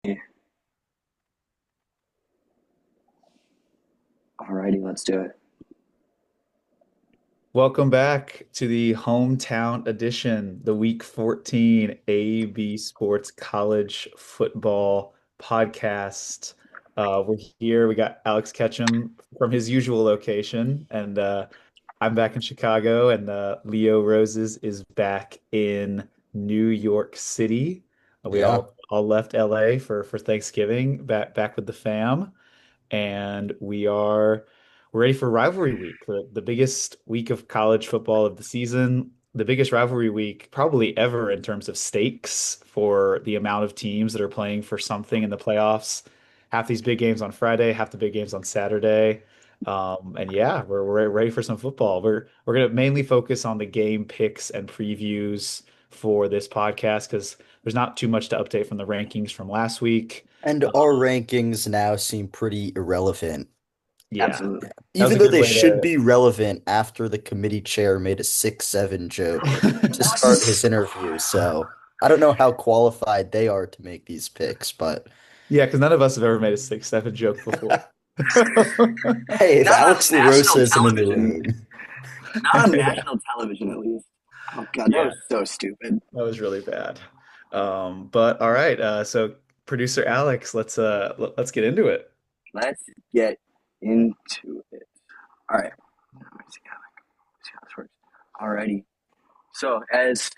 Alrighty, let's do it. Welcome back to the hometown edition, the Week 14 AB Sports College Football Podcast. We're here. We got Alex Ketchum from his usual location, and I'm back in Chicago, and Leo Roses is back in New York City. We Yeah. all left LA for Thanksgiving, back with the fam, and we're ready for rivalry week, the biggest week of college football of the season, the biggest rivalry week probably ever in terms of stakes for the amount of teams that are playing for something in the playoffs. Half these big games on Friday, half the big games on Saturday. And yeah, we're ready for some football. We're gonna mainly focus on the game picks and previews for this podcast because there's not too much to update from the rankings from last week. And our rankings now seem pretty irrelevant, Yeah, Absolutely. that was even a though good they way should to. be relevant after the committee chair made a 6-7 joke to start his interview. So I don't know how qualified they are to make these picks, but Yeah, because none of us have ever made a 6-7 joke before. hey, if Not on Alex national LaRosa isn't in the television. room, Not on Yeah, national television, at least. Oh God, that yeah, was so stupid. that was really bad. But all right, so producer Alex, let's get into it. Let's get into it. All right. Let me see how this works. Alrighty. So, as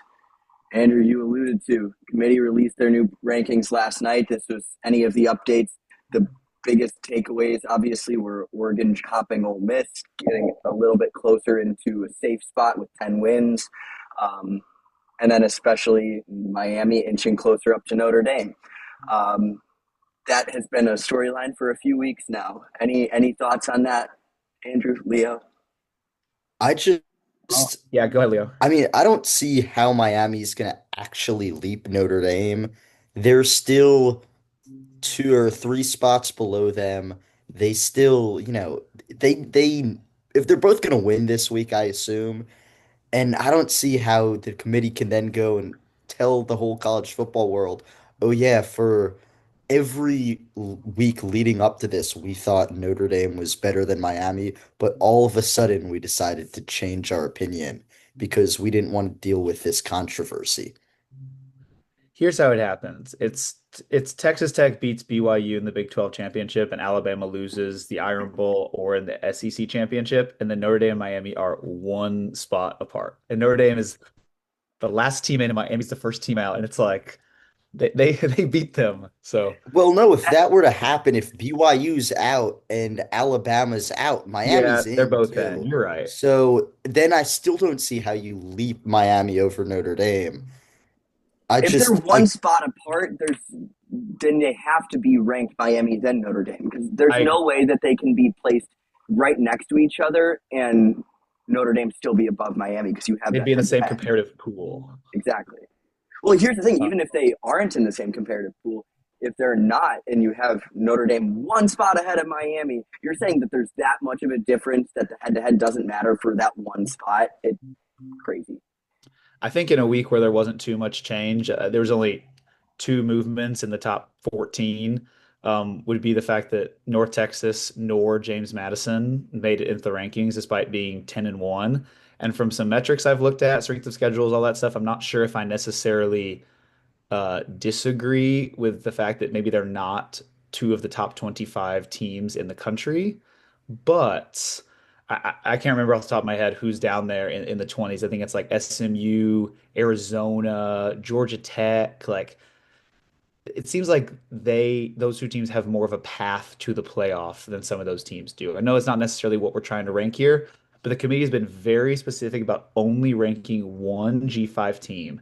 Andrew, you alluded to, committee released their new rankings last night. This was any of the updates. The biggest takeaways, obviously, were Oregon hopping Ole Miss, getting a little bit closer into a safe spot with 10 wins. Um, and then especially Miami inching closer up to Notre Dame. Um, that has been a storyline for a few weeks now. Any thoughts on that, Andrew, Leo? I just, Oh, yeah, go ahead, Leo. I mean, I don't see how Miami's gonna actually leap Notre Dame. They're still 2 or 3 spots below them. They still, they if they're both going to win this week, I assume, and I don't see how the committee can then go and tell the whole college football world, "Oh yeah, for every week leading up to this, we thought Notre Dame was better than Miami, but all of a sudden we decided to change our opinion because we didn't want to deal with this controversy." Here's how it happens. It's Texas Tech beats BYU in the Big 12 championship, and Alabama loses the Iron Bowl or in the SEC championship, and then Notre Dame and Miami are one spot apart. And Notre Dame is the last team in, and Miami's the first team out, and it's like they beat them. So Well, no, if that were to happen, if BYU's out and Alabama's out, yeah, Miami's they're in both in. too. You're right. So then I still don't see how you leap Miami over Notre Dame. I If they're just, one spot apart, then they have to be ranked Miami then Notre Dame because there's I no way that they can be placed right next to each other and Notre Dame still be above Miami because you have they'd that be in the head to same head. comparative pool. Exactly. Well, here's the thing: Uh, even if they aren't in the same comparative pool, if they're not, and you have Notre Dame one spot ahead of Miami, you're saying that there's that much of a difference that the head to head doesn't matter for that one spot. It's crazy. I think in a week where there wasn't too much change, there was only two movements in the top 14. Would be the fact that North Texas nor James Madison made it into the rankings despite being 10-1. And from some metrics I've looked at, strength of schedules, all that stuff, I'm not sure if I necessarily disagree with the fact that maybe they're not two of the top 25 teams in the country, but I can't remember off the top of my head who's down there in the 20s. I think it's like SMU, Arizona, Georgia Tech. Like it seems like those two teams have more of a path to the playoff than some of those teams do. I know it's not necessarily what we're trying to rank here, but the committee has been very specific about only ranking one G5 team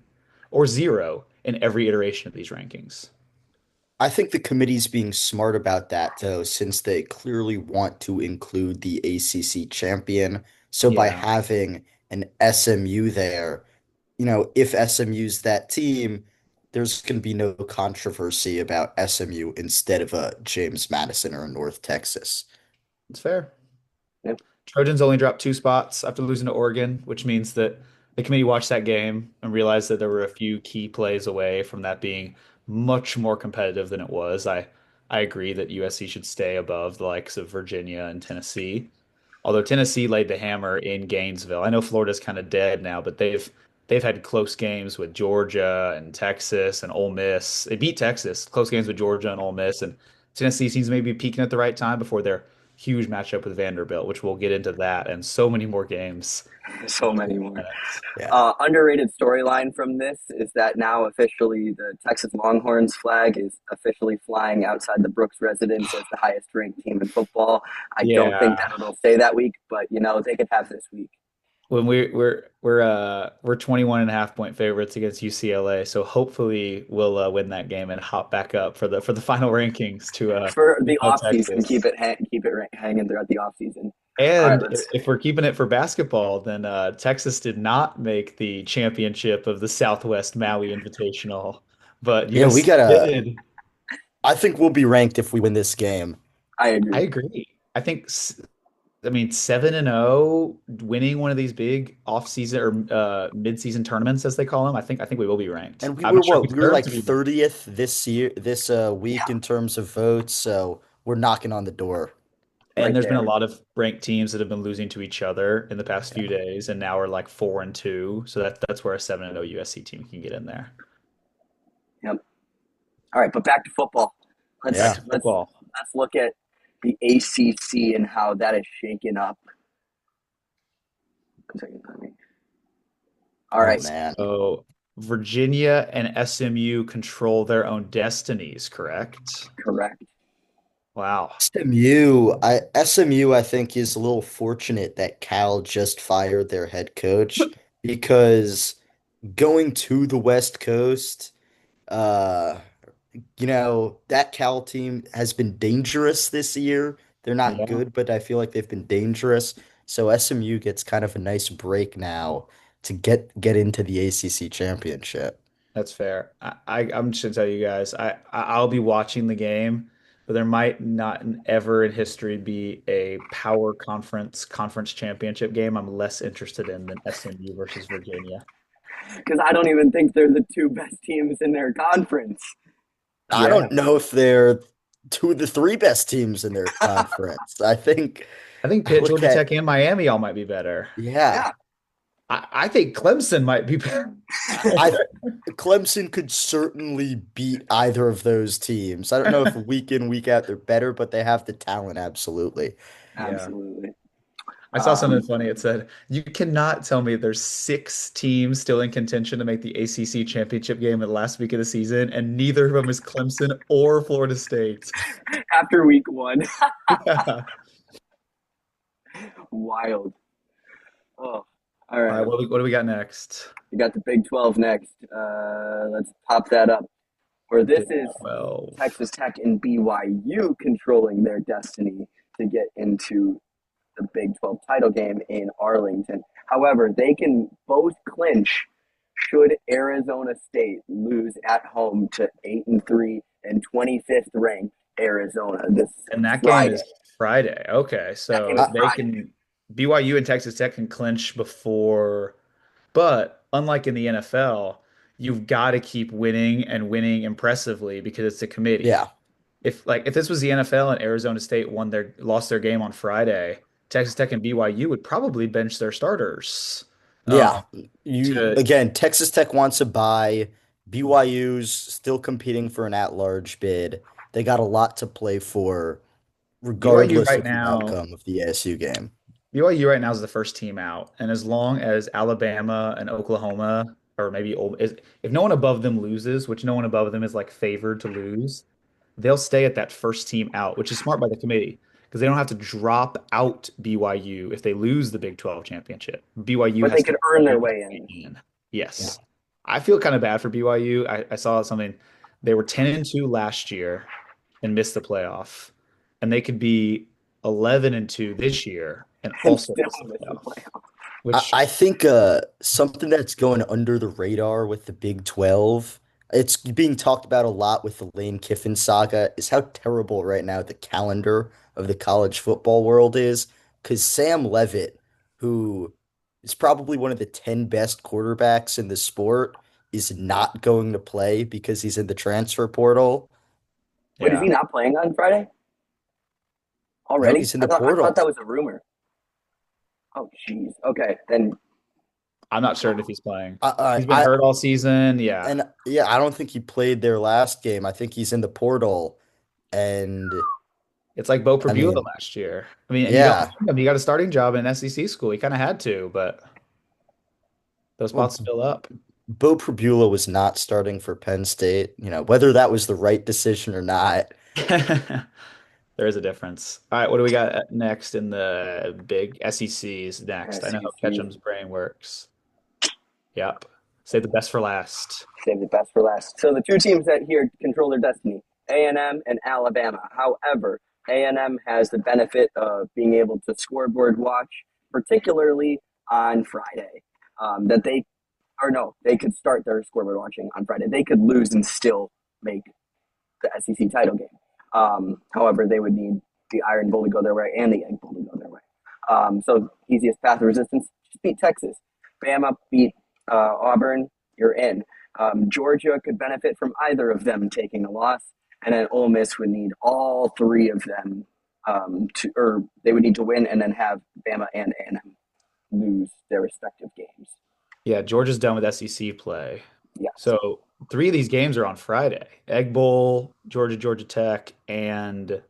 or zero in every iteration of these rankings. I think the committee's being smart about that though, since they clearly want to include the ACC champion. So by Yeah, having an SMU there, if SMU's that team, there's going to be no controversy about SMU instead of a James Madison or a North Texas. it's fair. Yeah. Trojans only dropped two spots after losing to Oregon, which means that the committee watched that game and realized that there were a few key plays away from that being much more competitive than it was. I agree that USC should stay above the likes of Virginia and Tennessee. Although Tennessee laid the hammer in Gainesville. I know Florida's kind of dead now, but they've had close games with Georgia and Texas and Ole Miss. They beat Texas, close games with Georgia and Ole Miss, and Tennessee seems to maybe peaking at the right time before their huge matchup with Vanderbilt, which we'll get into that and so many more games So in many 20 more. minutes. Yeah. Underrated storyline from this is that now officially the Texas Longhorns flag is officially flying outside the Brooks residence as the highest ranked team in football. I don't think Yeah. that it'll stay that week, but they could have this week. When we're 21 and a half point favorites against UCLA, so hopefully we'll win that game and hop back up for the final rankings For to the go off season, Texas. Keep it hanging throughout the off season. All right, And let's. if we're keeping it for basketball, then Texas did not make the championship of the Southwest Maui Invitational, but Yeah, we USC gotta. did. I think we'll be ranked if we win this game. I I agree. agree. I think I mean 7-0, winning one of these big off-season or mid-season tournaments as they call them. I think we will be ranked. And we I'm were not sure if what? we We were deserve like to be ranked. 30th this year, this Yeah, week in terms of votes. So we're knocking on the door. And right there's been a there. lot of ranked teams that have been losing to each other in the past few Yeah. days, and now we're like 4-2. So that's where a 7-0 USC team can get in there. Yep. All right, but back to football. Back Yeah. to Let's football. look at the ACC and how that is shaken up. 1 second, let me. All Oh right, man. So Virginia and SMU control their own destinies, correct? correct. Wow. SMU, I think is a little fortunate that Cal just fired their head coach because going to the West Coast, uh, that Cal team has been dangerous this year. They're not Yeah, good, but I feel like they've been dangerous. So SMU gets kind of a nice break now to get into the ACC championship. that's fair. I'm just gonna tell you guys, I'll be watching the game, but there might not ever in history be a power conference championship game I'm less interested in than SMU versus Virginia. Because I don't even think they're the two best teams in their conference. I Yeah. don't know if they're two of the three best teams in their conference. I think I Pitt, look Georgia at, Tech, and Miami all might be better. yeah, Yeah, I think Clemson might be better. I Clemson could certainly beat either of those teams. I don't know if week in, week out they're better, but they have the talent, absolutely. Yeah. absolutely. I saw something Um, funny. It said, you cannot tell me there's six teams still in contention to make the ACC championship game in the last week of the season, and neither of them is Clemson or Florida State. after week one, Yeah. wild. Oh, all All right, right. what do we got next? We got the Big 12 next. Let's pop that up. Where this Big is 12. Texas Tech and BYU controlling their destiny to get into the Big 12 title game in Arlington. However, they can both clinch should Arizona State lose at home to 8-3 and 25th ranked Arizona this And that game Friday. is Friday. Okay, That game so is I, they Friday. can BYU and Texas Tech can clinch before, but unlike in the NFL, you've got to keep winning and winning impressively because it's a committee. yeah, If this was the NFL and Arizona State lost their game on Friday, Texas Tech and BYU would probably bench their starters. Um, yeah. You to again, Texas Tech wants a bye. BYU's still competing for an at-large bid. They got a lot to play for, BYU regardless right of the now, outcome of the ASU game. BYU right now is the first team out, and as long as Alabama and Oklahoma, or maybe if no one above them loses, which no one above them is like favored to lose, they'll stay at that first team out, which is smart by the committee because they don't have to drop out BYU if they lose the Big 12 championship. BYU But they has to could earn their stay way in. in. Yeah. Yes. I feel kind of bad for BYU. I saw something. They were 10-2 last year and missed the playoff, and they could be 11-2 this year and And also still miss the miss the playoff, playoff. which I think something that's going under the radar with the Big 12, it's being talked about a lot with the Lane Kiffin saga, is how terrible right now the calendar of the college football world is. Because Sam Levitt, who is probably one of the 10 best quarterbacks in the sport, is not going to play because he's in the transfer portal. Wait, is he Yeah. not playing on Friday No, already? he's in I the thought I thought portal. that was a rumor. Oh, jeez. Okay, then. I'm not certain if he's playing. I, He's been I, hurt all season. Yeah. and yeah, I don't think he played their last game. I think he's in the portal. And It's like Bo I Prabula mean, last year. I mean, and you don't yeah. blame him. He got a starting job in SEC school. He kind of had to, but those Well, spots fill up. Bo Prabula was not starting for Penn State. Whether that was the right decision or not. There is a difference. All right, what do we got next in the big SECs next? I know how SEC. Ketchum's brain works. Yep. Save the best for last. Save the best for last. So the two teams that here control their destiny, A&M and Alabama. However, A&M has the benefit of being able to scoreboard watch, particularly on Friday. That they, or no, they could start their scoreboard watching on Friday. They could lose and still make the SEC title game. However, they would need the Iron Bowl to go their way and the Egg Bowl to go their way. So easiest path of resistance, just beat Texas. Bama beat Auburn, you're in. Georgia could benefit from either of them taking a loss, and then Ole Miss would need all three of them or they would need to win, and then have Bama and A&M lose their respective games. Yeah, Georgia's done with SEC play. Yes. So three of these games are on Friday. Egg Bowl, Georgia, Georgia Tech, and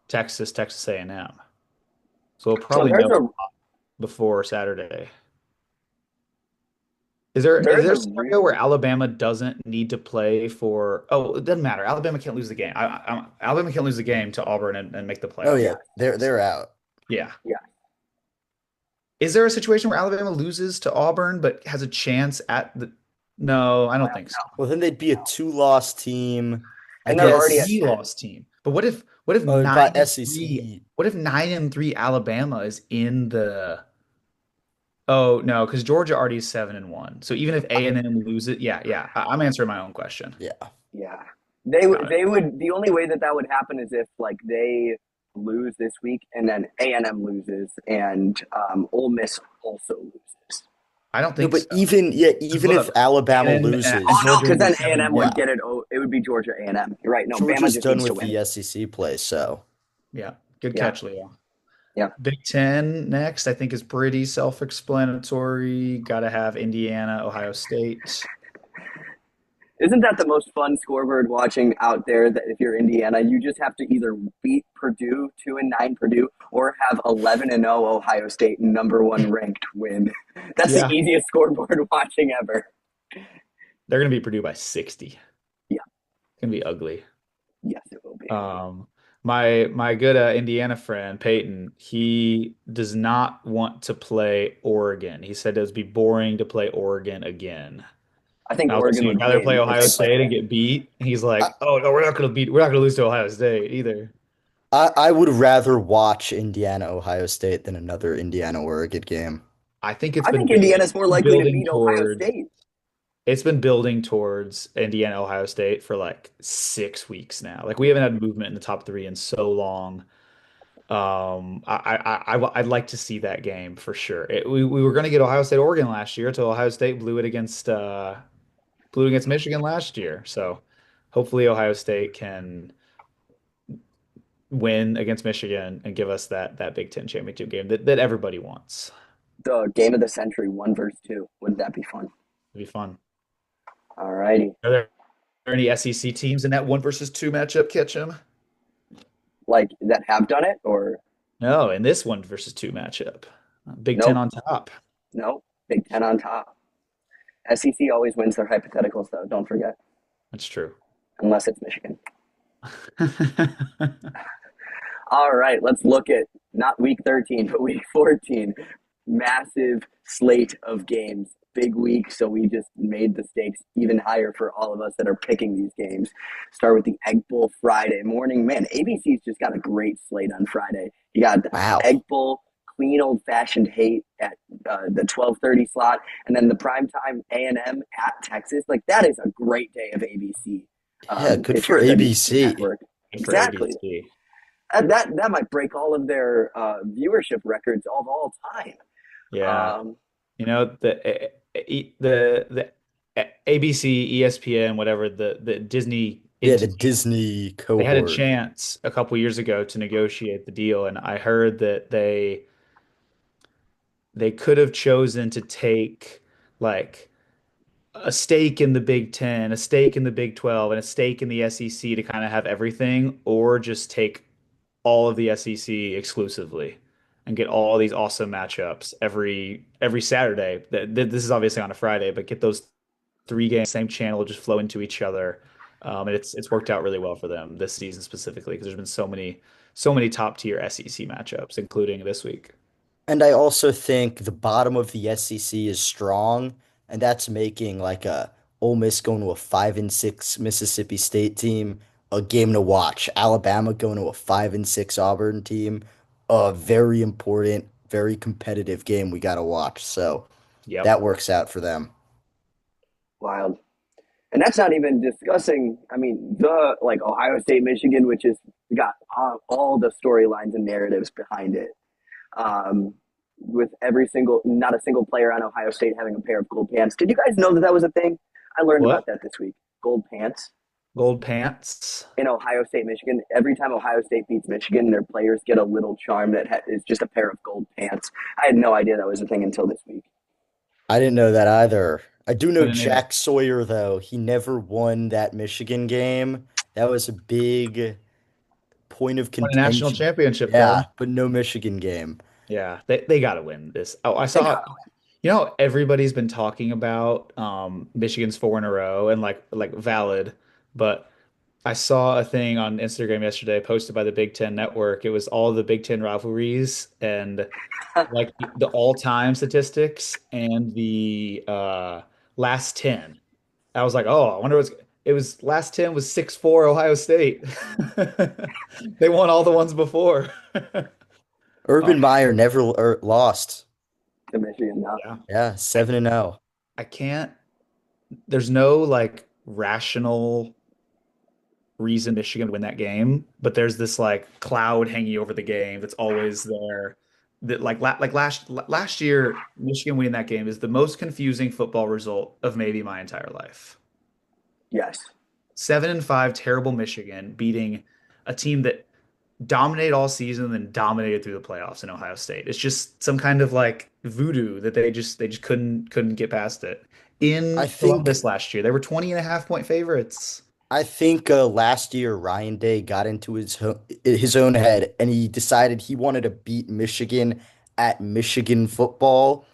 Texas, Texas A&M. So we'll So probably know before Saturday. Is there's there a a scenario where Alabama doesn't need to play for? Oh, it doesn't matter. Alabama can't lose the game. Alabama can't lose the game to Auburn and make the Oh playoff. yeah, yeah, they're out. Yeah. yeah. Is there a situation where Alabama loses to Auburn but has a chance at the? No, I don't think so. Well, then they'd be a two-loss team, I And They're they're a already at guess. ten. three-loss team. But what if By 9-3? SEC. What if 9-3 Alabama is in the? Oh no, because Georgia already is 7-1. So even if A&M loses, yeah, yeah. I'm answering my own question. Yeah. Yeah. They would Got it. they would the only way that that would happen is if like they lose this week and then A&M loses and Ole Miss also loses. I don't No, think but so. even if Look, Alabama A&M and Oh loses, no, Georgia because would be then seven A&M and yeah, would one. get it. Oh, it would be Georgia A&M. You're right. No, Bama Georgia's just done needs to with win. the SEC play, so Yeah, good Yeah, catch, Leo. yeah. Big Ten next, I think is pretty self-explanatory. Got to have Indiana, Ohio State. Isn't that the most fun scoreboard watching out there? That if you're Indiana, you just have to either beat Purdue 2-9 Purdue or have 11-0 Ohio State number one ranked win. That's the Yeah, easiest scoreboard watching ever. they're gonna be Purdue by 60. It's Yeah, gonna be ugly. yes, it will be. Um, my good Indiana friend Peyton, he does not want to play Oregon. He said it would be boring to play Oregon again. I think And I was like, so Oregon you'd would rather win play if Ohio they played State and again. get beat? He's I, like, oh no, we're not gonna lose to Ohio State either. I would rather watch Indiana Ohio State than another Indiana Oregon game. I think it's I been think Indiana's more likely to building beat Ohio towards State. Indiana, Ohio State for like 6 weeks now. Like we haven't had movement in the top three in so long. I'd like to see that game for sure. We were going to get Ohio State Oregon last year until Ohio State blew it against Michigan last year. So hopefully Ohio State can win against Michigan and give us that Big Ten championship game that everybody wants. The game of the century, 1 versus 2. Wouldn't that be fun? It'd be fun. Alrighty. Are there any SEC teams in that 1 versus 2 matchup, Ketchum? Like that have done it or No, in this 1 versus 2 matchup. Big Ten nope, on top. nope. Big Ten on top. SEC always wins their hypotheticals though, don't forget. That's true. Unless it's Michigan. All right, let's look at not week 13, but week 14. Massive slate of games. Big week, so we just made the stakes even higher for all of us that are picking these games. Start with the Egg Bowl Friday morning. Man, ABC's just got a great slate on Friday. You got the Wow. Egg Bowl, clean old fashioned hate at the 12:30 slot, and then the primetime A&M at Texas. Like that is a great day of ABC. Yeah, good If for you're the ABC. network, Good for exactly. ABC. That might break all of their viewership records of all time. Yeah. Um, You know, the ABC, ESPN, whatever the Disney Yeah, the entity, Disney they had a cohort. chance a couple years ago to negotiate the deal, and I heard that they could have chosen to take like a stake in the Big Ten, a stake in the Big 12, and a stake in the SEC to kind of have everything, or just take all of the SEC exclusively and get all these awesome matchups every Saturday. This is obviously on a Friday, but get those three games same channel just flow into each other. And it's worked out really well for them this season specifically because there's been so many top tier SEC matchups, including this week. And I also think the bottom of the SEC is strong, and that's making like a Ole Miss going to a 5-6 Mississippi State team a game to watch. Alabama going to a 5-6 Auburn team, a very important, very competitive game we got to watch. So Yep. that works out for them. Wild. And that's not even discussing. I mean, the like Ohio State, Michigan, which is got all the storylines and narratives behind it. With not a single player on Ohio State having a pair of gold pants. Did you guys know that that was a thing? I learned about What? that this week. Gold pants Gold pants? in Ohio State, Michigan. Every time Ohio State beats Michigan, their players get a little charm that is just a pair of gold pants. I had no idea that was a thing until this week. I didn't know that either. I do I know didn't either. Jack Sawyer, though. He never won that Michigan game. That was a big point of Won a national contention. championship Yeah, though. but no Michigan game. Yeah, they got to win this. Oh, I They saw, got everybody's been talking about Michigan's four in a row and like valid, but I saw a thing on Instagram yesterday posted by the Big Ten Network. It was all the Big Ten rivalries and like the all-time statistics and the last 10. I was like, oh, I wonder what's it was last 10 was 6-4 Ohio State. They won all the ones before. Oh, Urban Meyer never lost. to Michigan now. yeah. Yeah, I 7-0. I can't there's no like rational reason Michigan would win that game, but there's this like cloud hanging over the game that's always there. That like last year, Michigan winning that game is the most confusing football result of maybe my entire life. Yes. 7-5, terrible Michigan beating a team that dominated all season and then dominated through the playoffs in Ohio State. It's just some kind of like voodoo that they just couldn't get past it. I In think Columbus last year, they were 20.5 point favorites. I think last year Ryan Day got into his own head and he decided he wanted to beat Michigan at Michigan football.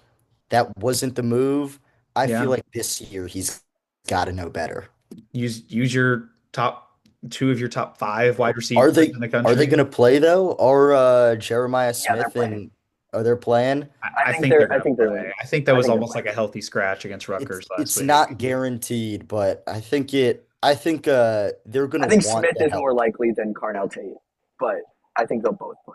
That wasn't the move. I feel Yeah. like this year he's got to know better. Use your top two of your top five wide Are receivers they in the are they country. going to play though? Are Jeremiah Yeah, they're Smith playing. and are they playing? I think they're I gonna think they're play. I think that I was think they're almost playing. like a healthy scratch against It's Rutgers last it's week. not guaranteed, but I think they're I gonna think want Smith the is more help. likely than Carnell Tate, but I think they'll both play.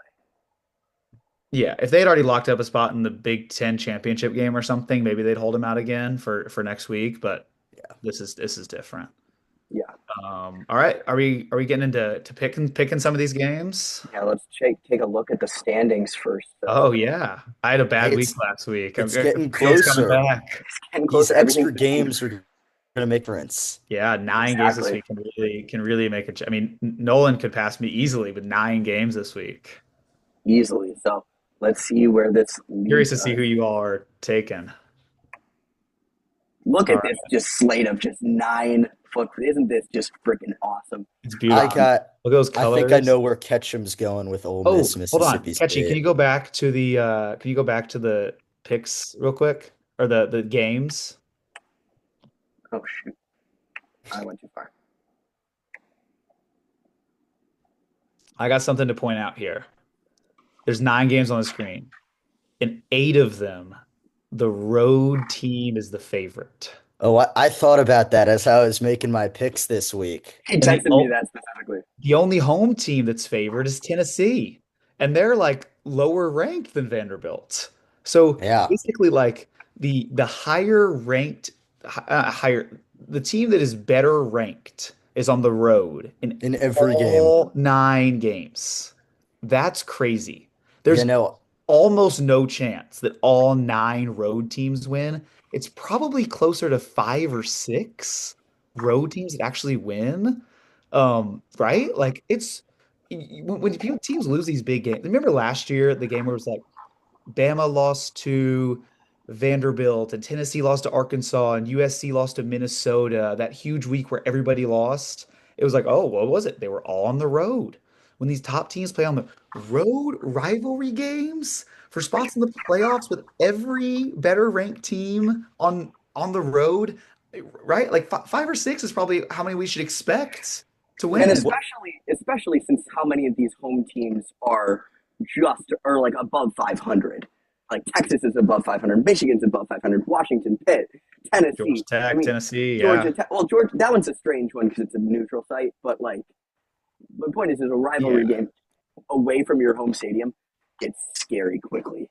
Yeah, if they had already locked up a spot in the Big Ten championship game or something, maybe they'd hold him out again for next week. But Yeah. this is different. Yeah. All right, are we getting into to picking some of these games? Yeah, let's take a look at the standings first, Oh though. yeah, I had a Hey, bad week last week. it's getting Feels coming closer. back. It's getting These closer. Everything's extra the same. games are gonna make a difference. Yeah, 9 games this Exactly. week can really make I mean, Nolan could pass me easily with 9 games this week. Easily. So let's see where this Curious leads to see us. who you all are taking. Look All at this right, just slate of just 9 foot. Isn't this just freaking awesome? it's I beautiful. Um, got Look at those I think I colors. know where Ketchum's going with Ole Oh, Miss, hold on, Mississippi Catchy, can State. you go back to the picks real quick or the games? oh shoot, I went too far. I got something to point out here. There's 9 games on the screen. In 8 of them, the road team is the favorite. Oh, I thought about that as I was making my picks this week. He And the texted me that specifically. The only home team that's favored is Tennessee, and they're like lower ranked than Vanderbilt. So Yeah, basically, like the higher ranked, higher the team that is better ranked is on the road in in every game. all 9 games. That's crazy. You There's know, almost no chance that all 9 road teams win. it's probably closer to 5 or 6 road teams that actually win. Right? Like it's when teams lose these big games. Remember last year, the game where it was like Bama lost to Vanderbilt and Tennessee lost to Arkansas and USC lost to Minnesota, that huge week where everybody lost. It was like, oh, what was it? They were all on the road. When these top teams play on the road rivalry games for spots in the playoffs with every better ranked team on the road, right? Like 5 or 6 is probably how many we should expect to And win. especially since how many of these home teams are just or like above 500. Like Texas is above 500, Michigan's above 500, Washington, Pitt, Georgia Tennessee. I Tech, mean, Tennessee, Georgia yeah. Tech. Well, Georgia, that one's a strange one because it's a neutral site. But like, the point is a rivalry Yeah, game away from your home stadium gets scary quickly.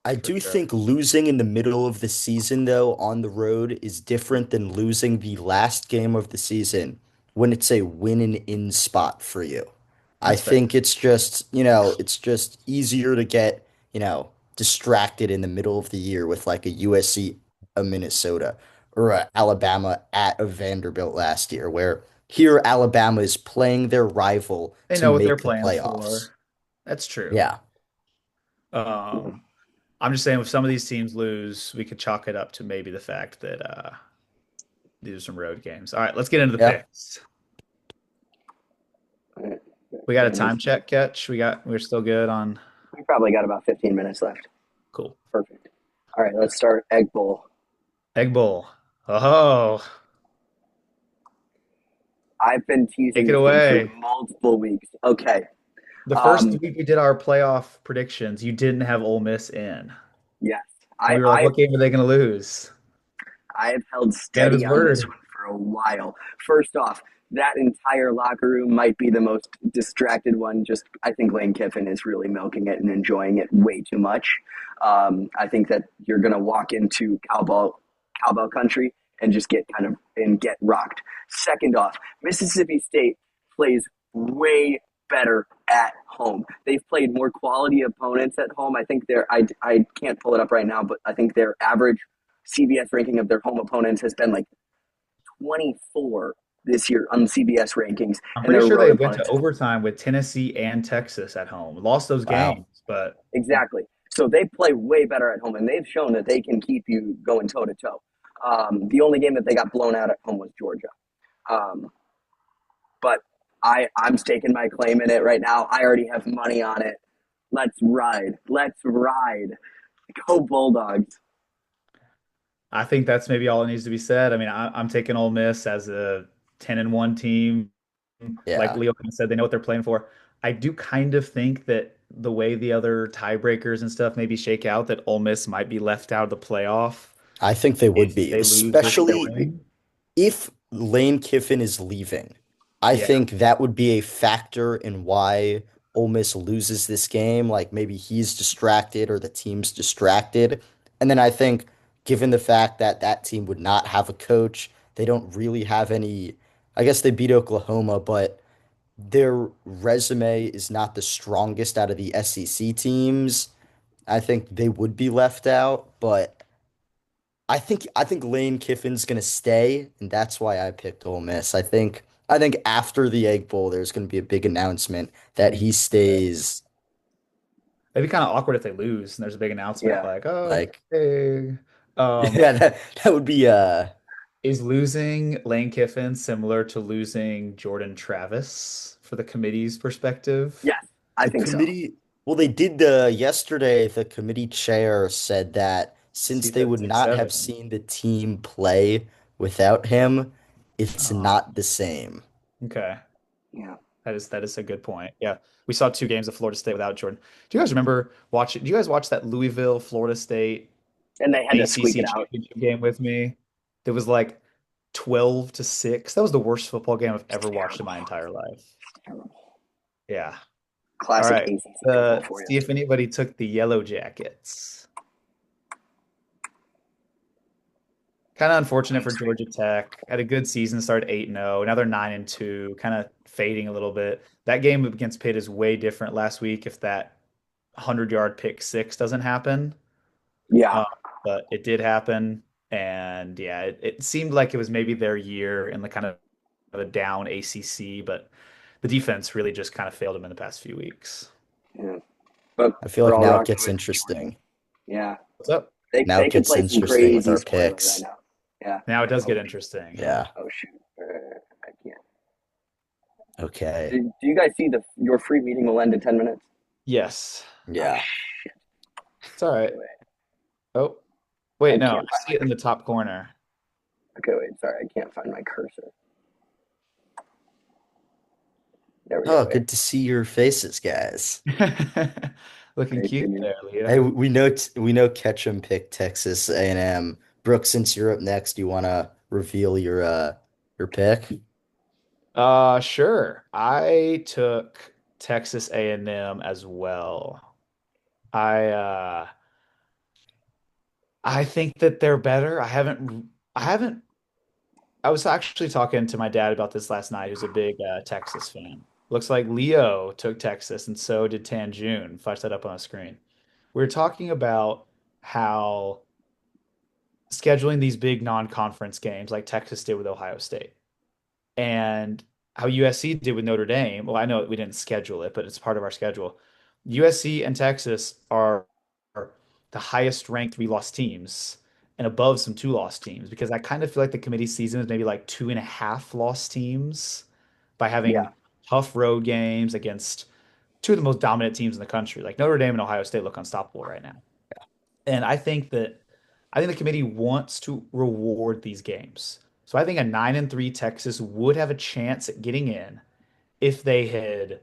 I for do sure. think losing in the middle of the season, though, on the road is different than losing the last game of the season when it's a win and in spot for you. I That's fair. think it's just, it's just easier to get, distracted in the middle of the year with like a USC, a Minnesota, or a Alabama at a Vanderbilt last year, where here Alabama is playing their rival They to know what they're make the playing playoffs. for. That's true. Yeah. Um, I'm just saying, if some of these teams lose, we could chalk it up to maybe the fact that these are some road games. All right, let's get into the Yeah. picks. We got a time check catch. We're still good on. We probably got about 15 minutes left. Cool. Perfect. All right, let's start Egg Bowl. Egg Bowl. Oh, I've been take teasing it this one for away. multiple weeks. Okay. The first Um, week we did our playoff predictions, you didn't have Ole Miss in. yes, And I, we were like, I what game are they going to lose? I have held Man of his steady on this word. one for a while. First off, that entire locker room might be the most distracted one. Just I think Lane Kiffin is really milking it and enjoying it way too much. I think that you're going to walk into cowbell country and just get kind of and get rocked. Second off, Mississippi State plays way better at home. They've played more quality opponents at home. I think I can't pull it up right now, but I think their average CBS ranking of their home opponents has been like 24 this year on CBS rankings, I'm and pretty their sure road they went to opponents. overtime with Tennessee and Texas at home. Lost those Wow. games, but Exactly. So they play way better at home, and they've shown that they can keep you going toe to toe. The only game that they got blown out at home was Georgia. Um, but I'm staking my claim in it right now. I already have money on it. Let's ride. Let's ride. Go Bulldogs. I think that's maybe all it needs to be said. I mean, I'm taking Ole Miss as a 10-1 team. Like Yeah. Leo kind of said, they know what they're playing for. I do kind of think that the way the other tiebreakers and stuff maybe shake out, that Ole Miss might be left out of the playoff I think they would if be, they lose this They would especially be. game. if Lane Kiffin is leaving. I Yeah, think that would be a factor in why Ole Miss loses this game. Like maybe he's distracted or the team's distracted. And then I think, given the fact that that team would not have a coach, they don't really have any. I guess they beat Oklahoma, but their resume is not the strongest out of the SEC teams. I think they would be left out, but I think Lane Kiffin's gonna stay, and that's why I picked Ole Miss. I think after the Egg Bowl, there's gonna be a big announcement I that mean, he stays. it'd be kind of awkward if they lose and there's a big announcement Yeah. like, oh, Like, hey. yeah, that would be Is losing Lane Kiffin similar to losing Jordan Travis for the committee's perspective? Yes, I the think so. committee. Well, they did yesterday. The committee chair said that since He they said would six not have seven. seen the team play without him, it's Oh, not the same. okay. Yeah. That is a good point. Yeah. We saw 2 games of Florida State without Jordan. Do you guys remember watching? Do you guys watch that Louisville Florida State And they had to squeak ACC it out. championship game with me? That was like 12-6. That was the worst football game I've It's ever watched in terrible. my entire life. Terrible. Yeah. All Classic right. ACC football for you. See if anybody took the Yellow Jackets. Kind of unfortunate for Georgia Tech. Had a good season, started 8-0. Now they're 9-2, kind of fading a little bit. That game against Pitt is way different last week if that 100-yard pick six doesn't happen. Yeah. Uh, but it did happen. And yeah, it seemed like it was maybe their year in the kind of a down ACC, but the defense really just kind of failed them in the past few weeks. Yeah. But I feel we're like all now it rocking gets with Jordan. interesting. Yeah. What's up? Now They it can gets play some interesting with crazy our spoilers right picks. now. Yeah. Now it does Oh, get interesting. Yeah. oh shoot. I can't. Okay. Do you guys see the your free meeting will end in 10 minutes? Yes. Oh Yeah. shit. It's all right. Okay, wait. Oh, I wait, no. can't I find see it in the top corner. okay, wait, sorry, I can't find my cursor. There we go. Oh, Wait. good to see your faces, guys. Looking Right, cute dude. there, Hey, Leah. we know Ketchum picked Texas A&M. Brooks, since you're up next, do you want to reveal your pick? Sure. I took Texas A&M as well. I uh I think that they're better. I haven't I was actually talking to my dad about this last night, who's a big Texas fan. Looks like Leo took Texas and so did Tanjun. Flash that up on the screen. We are talking about how scheduling these big non-conference games like Texas did with Ohio State and how USC did with Notre Dame. Well, I know we didn't schedule it, but it's part of our schedule. USC and Texas are the highest ranked three-loss teams and above some two-loss teams because I kind of feel like the committee season is maybe like two and a half loss teams by Yeah. having tough road games against two of the most dominant teams in the country. Like Notre Dame and Ohio State look unstoppable right now. And I think the committee wants to reward these games. So I think a 9-3 Texas would have a chance at getting in if they had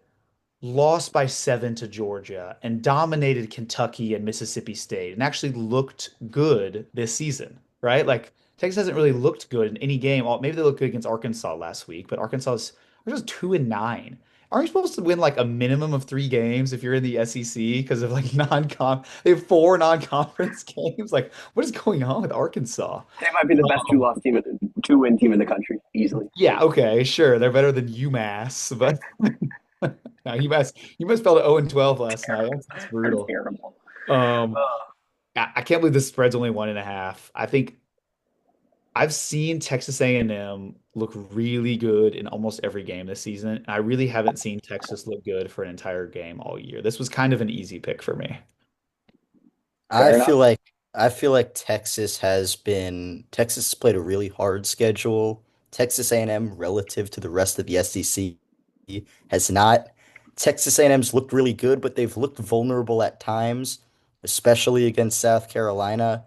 lost by 7 to Georgia and dominated Kentucky and Mississippi State and actually looked good this season, right? Like Texas hasn't really looked good in any game. Well, maybe they looked good against Arkansas last week, but Arkansas is 2-9. Aren't you supposed to win like a minimum of 3 games if you're in the SEC because of like non-con? They have 4 non-conference games. Like, what is going on with Arkansas? They might be the best Um, two win team in the country, easily. yeah, okay, sure, they're better than UMass, but no, UMass fell to 0-12 last night. That's They're brutal. terrible. Um, Uh, I can't believe this spread's only 1.5. I think I've seen Texas A&M look really good in almost every game this season. I really haven't seen Texas look good for an entire game all year. This was kind of an easy pick for me. I fair feel enough. like I feel like Texas has played a really hard schedule. Texas A&M relative to the rest of the SEC has not. Texas A&M's looked really good, but they've looked vulnerable at times, especially against South Carolina.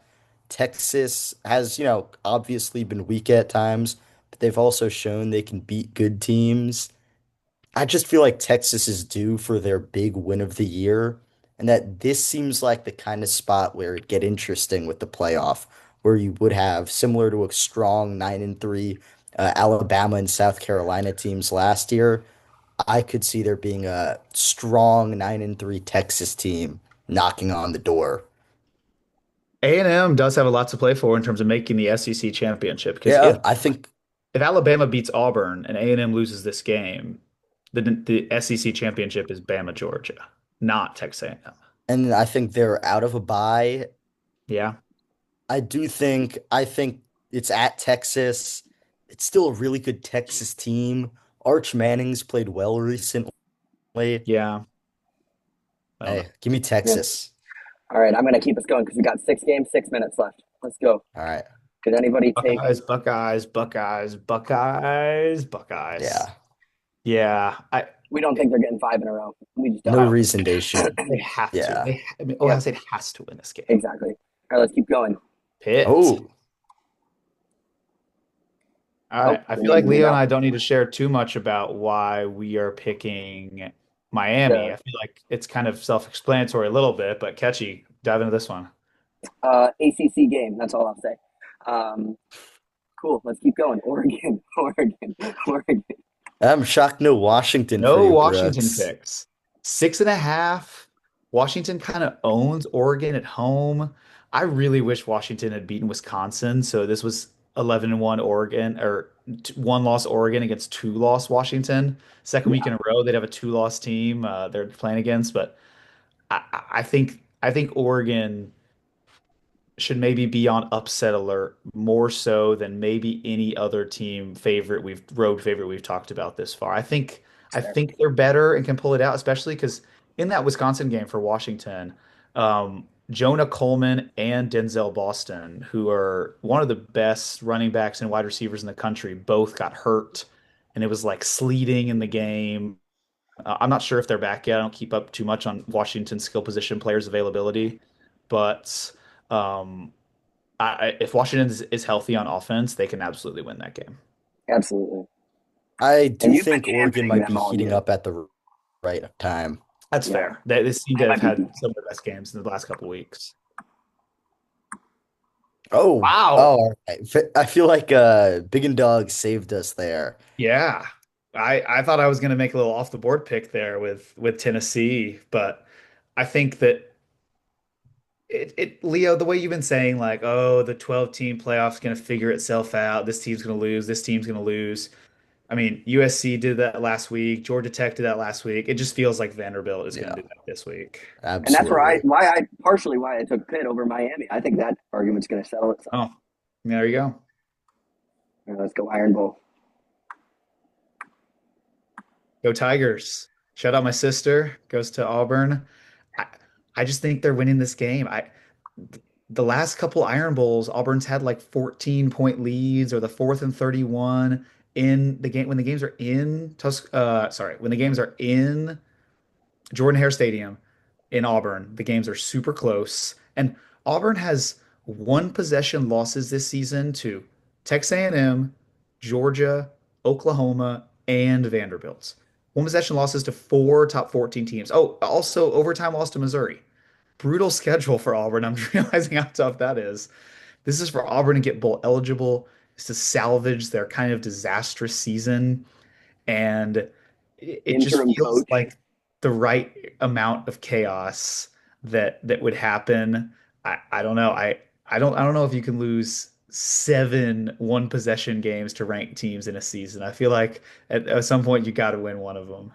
Texas has, obviously been weak at times, but they've also shown they can beat good teams. I just feel like Texas is due for their big win of the year, and that this seems like the kind of spot where it'd get interesting with the playoff, where you would have similar to a strong 9-3 Alabama and South Carolina teams last year. I could see there being a strong 9-3 Texas team knocking on the door. A&M does have a lot to play for in terms of making the SEC championship because Yeah, I think, if Alabama beats Auburn and A&M loses this game, the SEC championship is Bama, Georgia, not Texas A&M. and I think they're out of a bye. Yeah, I think it's at Texas. It's still a really good Texas team. Arch Manning's played well recently. yeah. I don't know. Hey, give me Yeah. Texas. All right, I'm gonna keep us going because we got 6 games, 6 minutes left. Let's go. All right. Did anybody take? Buckeyes, Buckeyes, Buckeyes, Buckeyes, Buckeyes. Yeah. Yeah, We don't think they're getting 5 in a row. We just No don't. I don't reason they should. they have to. Yeah. I mean, Ohio Yep, State has to win this game. exactly. All right, let's keep going. Pitt. Oh, All Oh, right. I we feel need like to do Leo and now. I don't need to share too much about why we are picking Miami. The I feel like it's kind of self-explanatory a little bit, but catchy. Dive into this one. ACC game. That's all I'll say. Um, cool. Let's keep going. Oregon, Oregon, Oregon. I'm shocked no Washington for No you, Washington Brooks. picks. 6.5. Washington kind of owns Oregon at home. I really wish Washington had beaten Wisconsin. So this was 11-1 Oregon or one loss Oregon against two loss Washington. Second week Yeah, in a row, they'd have a two-loss team they're playing against. But I think Oregon should maybe be on upset alert more so than maybe any other team favorite road favorite we've talked about this far. I Fair. think they're better and can pull it out, especially because in that Wisconsin game for Washington, Jonah Coleman and Denzel Boston, who are one of the best running backs and wide receivers in the country, both got hurt, and it was like sleeting in the game. I'm not sure if they're back yet. I don't keep up too much on Washington skill position players availability, but um, if Washington is healthy on offense, they can absolutely win that game. Absolutely. I And do you've been think Oregon championing might them be all heating year. up at the right time. That's Yeah, fair. They seem they to have might be. had some of the best games in the last couple weeks. Oh, Wow. all right. I feel like Big and Dog saved us there. Yeah. I thought I was going to make a little off the board pick there with Tennessee, but I think that Leo, the way you've been saying like, oh, the 12 team playoff's going to figure itself out. This team's going to lose. This team's going to lose. I mean, USC did that last week. Georgia Tech did that last week. It just feels like Vanderbilt is going Yeah, to do that this week. And that's absolutely. partially why I took Pitt over Miami. I think that argument's going to settle itself. Oh, there you go. Let's go Iron Bowl. Go Tigers. Shout out my sister. Goes to Auburn. I, I just think they're winning this game. The last couple Iron Bowls, Auburn's had like 14-point leads or the fourth and 31 in the game when the games are in when the games are in Jordan-Hare Stadium in Auburn. The games are super close. And Auburn has one possession losses this season to Texas A&M, Georgia, Oklahoma, and Vanderbilt. One possession losses to four top 14 teams. Oh, also overtime loss to Missouri. Brutal schedule for Auburn. I'm realizing how tough that is. This is for Auburn to get bowl eligible, is to salvage their kind of disastrous season and it just Interim feels coach. like the right amount of chaos that would happen. I don't know. I don't know if you can lose seven one possession games to ranked teams in a season. I feel like at some point you got to win one of them.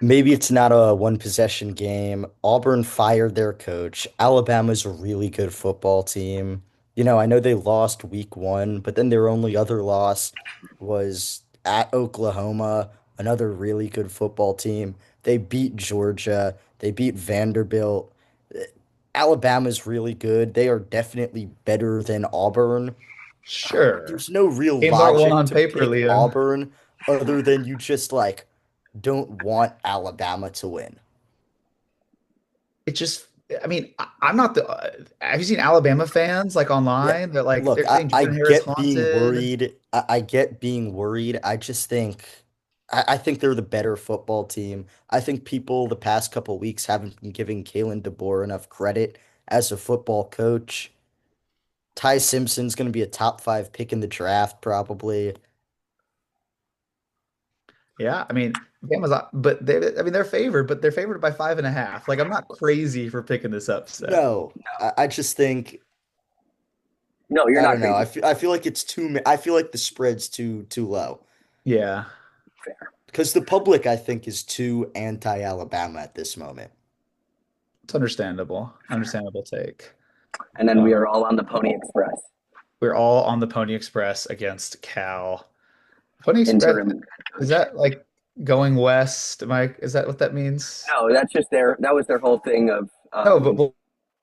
Maybe it's not a one possession game. Auburn fired their coach. Alabama's a really good football team. I know they lost week one, but then their only other loss was at Oklahoma, another really good football team. They beat Georgia. They beat Vanderbilt. Alabama's really good. They are definitely better than Auburn. Sure. There's no real Games aren't won logic on to paper, pick Leo. Auburn other than you just like don't want Alabama to win. It just, I mean, I'm not the. Have you seen Alabama fans like Yeah. online? Look, They're I, saying I Jordan Hare is get being haunted. worried. I get being worried. I just think I think they're the better football team. I think people the past couple weeks haven't been giving Kalen DeBoer enough credit as a football coach. Ty Simpson's going to be a top five pick in the draft, probably. Yeah, I mean, Amazon, but I mean, they're favored, but they're favored by 5.5. Like, I'm not crazy for picking this upset. No, I just think No, you're I not don't know. crazy. I feel like it's too. I feel like the spread's too low Yeah, Fair. because the public I think is too anti-Alabama at this moment. it's understandable. Understandable take. And then we Um, are all on the Pony Express. we're all on the Pony Express against Cal. Pony Express, Interim is coach. that like going west, Mike? Is that what that means? No, that's just that was their whole thing of No, but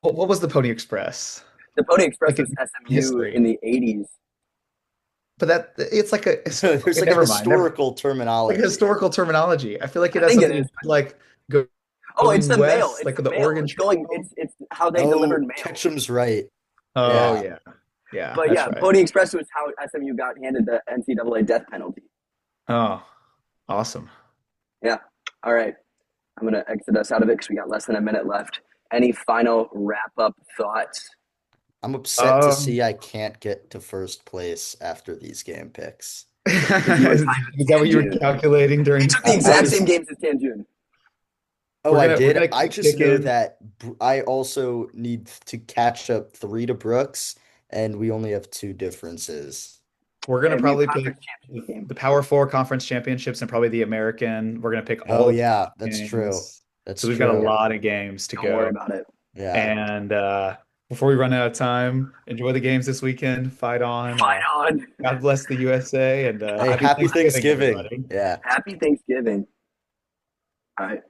what was the Pony Express? the Pony Express Like was in SMU in history. the 80s. But it's like There's okay, like a never mind. Never historical like terminology. historical terminology. I feel like it I has think it something to is. do with, like Oh, it's going the mail. west, It's like the the mail. Oregon It's going. Trail. It's how they delivered Oh, mail. Ketchum's right. Oh Yeah. yeah, yeah, But that's yeah, right. Pony Express was how SMU got handed the NCAA death penalty. Oh, awesome. Yeah. All right. I'm gonna exit us out of it because we got less than a minute left. Any final wrap up thoughts? I'm upset to Um, see I can't get to first place after these game picks. Because you were is tied with that what you were Stan June. calculating He during took the I exact was same games as Stan June. Oh, I we're did. gonna I keep just know picking. that I also need to catch up three to Brooks, and we only have two differences. We're Yeah, gonna it'd be a probably conference pick championship game. the Power Four conference championships and probably the American. We're gonna pick all Oh of yeah, the that's true. games. That's So we've got a true. Yeah. lot of games to Don't worry go. about it. Yeah. And before we run out of time, enjoy the games this weekend. Fight on. Fight on. God bless the USA and Hey, happy happy Thanksgiving, Thanksgiving. everybody. Yeah. Happy Thanksgiving. All right.